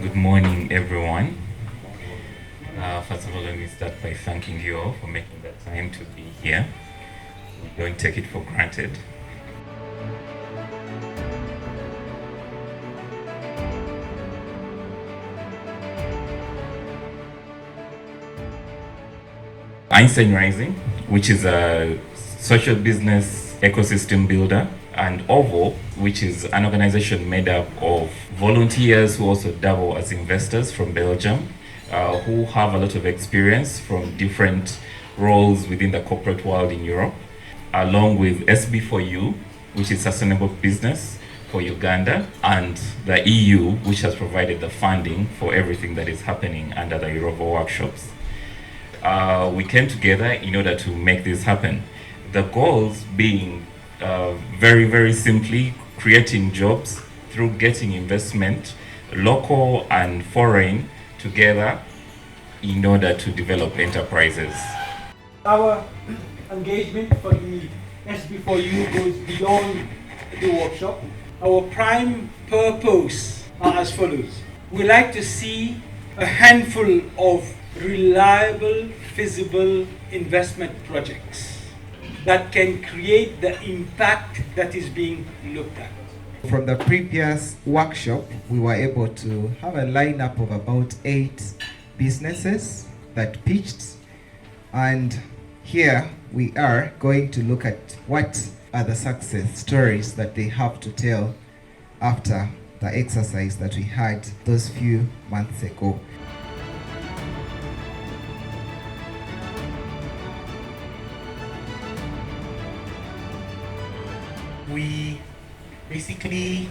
Good morning, everyone. First of all, let me start by thanking you all for making the time to be here. We don't take it for granted. Einstein Rising, which is a social business ecosystem builder, and EROVO, which is an organization made up of volunteers who also double as investors from Belgium, who have a lot of experience from different roles within the corporate world in Europe, along with SB4U, which is Sustainable Business for Uganda, and the EU, which has provided the funding for everything that is happening under the EROVO workshops. We came together in order to make this happen. The goals being very, very simply creating jobs through getting investment, local and foreign, together in order to develop enterprises. Our engagement for the SB4U goes beyond the workshop. Our prime purpose are as follows. We like to see a handful of reliable, feasible investment projects that can create the impact that is being looked at. From the previous workshop, we were able to have a lineup of about 8 businesses that pitched, and here we are going to look at what are the success stories that they have to tell after the exercise that we had those few months ago. We basically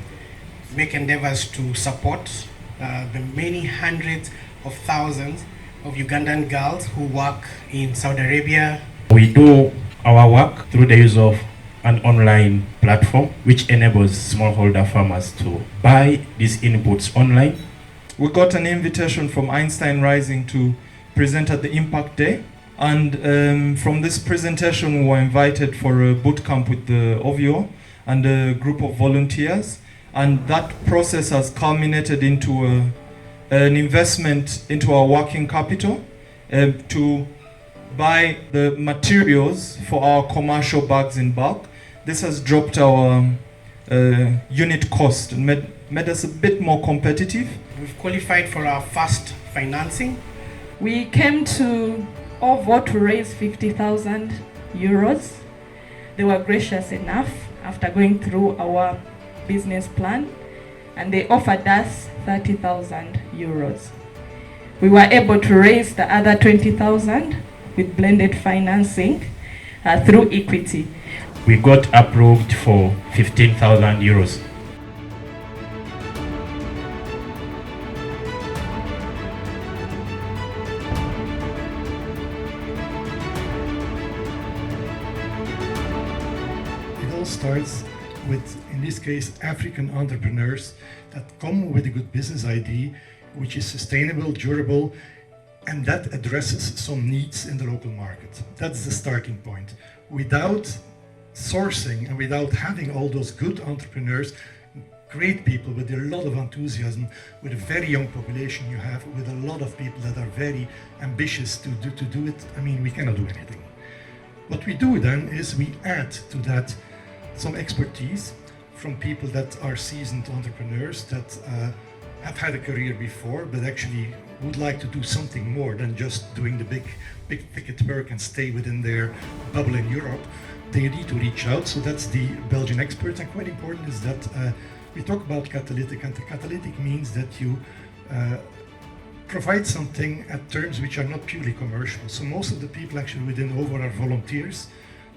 make endeavors to support the many hundreds of thousands of Ugandan girls who work in Saudi Arabia. We do our work through the use of an online platform which enables smallholder farmers to buy these inputs online. We got an invitation from Einstein Rising to present at the Impact Day. And from this presentation, we were invited for a boot camp with the OVO and a group of volunteers. And that process has culminated into an investment into our working capital to buy the materials for our commercial bags in bulk. This has dropped our unit cost and made us a bit more competitive. We've qualified for our first financing. We came to EROVO to raise 50,000 euros. They were gracious enough after going through our business plan, and they offered us 30,000 euros. We were able to raise the other 20,000 with blended financing through equity. We got approved for 15,000 euros. It all starts with, in this case, African entrepreneurs that come with a good business idea, which is sustainable, durable, and that addresses some needs in the local market. That's the starting point. Without sourcing and without having all those good entrepreneurs, great people with a lot of enthusiasm, with a very young population you have, with a lot of people that are very ambitious to do it, I mean, we cannot do anything. What we do then is we add to that some expertise from people that are seasoned entrepreneurs that have had a career before, but actually would like to do something more than just doing the big ticket work and stay within their bubble in Europe. They need to reach out, so that's the Belgian experts. And quite important is that we talk about Catalytic, and the Catalytic means that you provide something at terms which are not purely commercial. So most of the people actually within EROVO are volunteers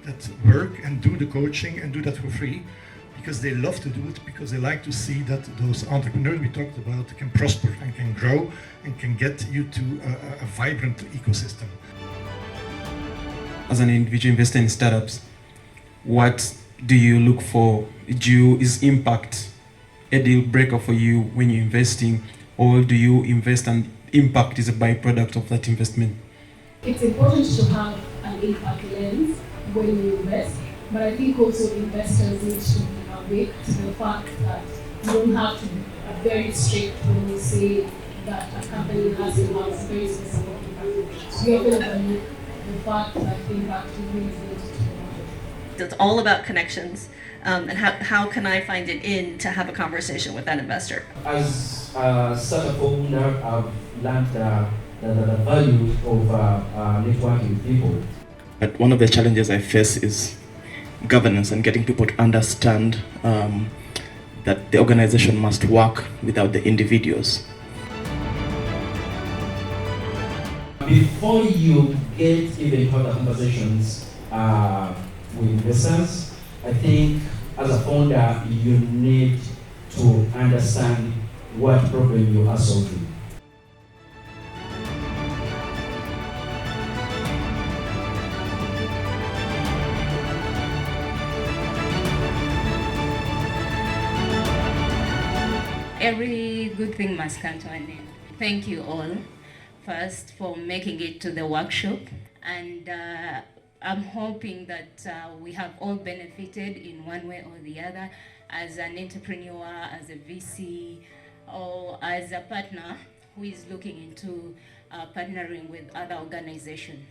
that work and do the coaching and do that for free, because they love to do it, because they like to see that those entrepreneurs we talked about can prosper and can grow and can get you to a vibrant ecosystem. As an individual investor in startups, what do you look for? Is impact a deal breaker for you when you're investing, or do you invest and impact is a byproduct of that investment? It's important to have an impact lens when you invest, but I think also investors need to be awake to the fact that you don't have to be very strict when you say that a company has to have a very specific impact. We overlook the fact that impact is really related to the market. It's all about connections, and how can I find it in to have a conversation with that investor? As a startup owner, I've learned the value of networking with people. But one of the challenges I face is governance and getting people to understand that the organization must work without the individuals. Before you get even to have the conversations with investors, I think as a founder, you need to understand what problem you are solving. Every good thing must come to an end. Thank you all, first, for making it to the workshop, and I'm hoping that we have all benefited in one way or the other, as an entrepreneur, as a VC, or as a partner who is looking into partnering with other organizations.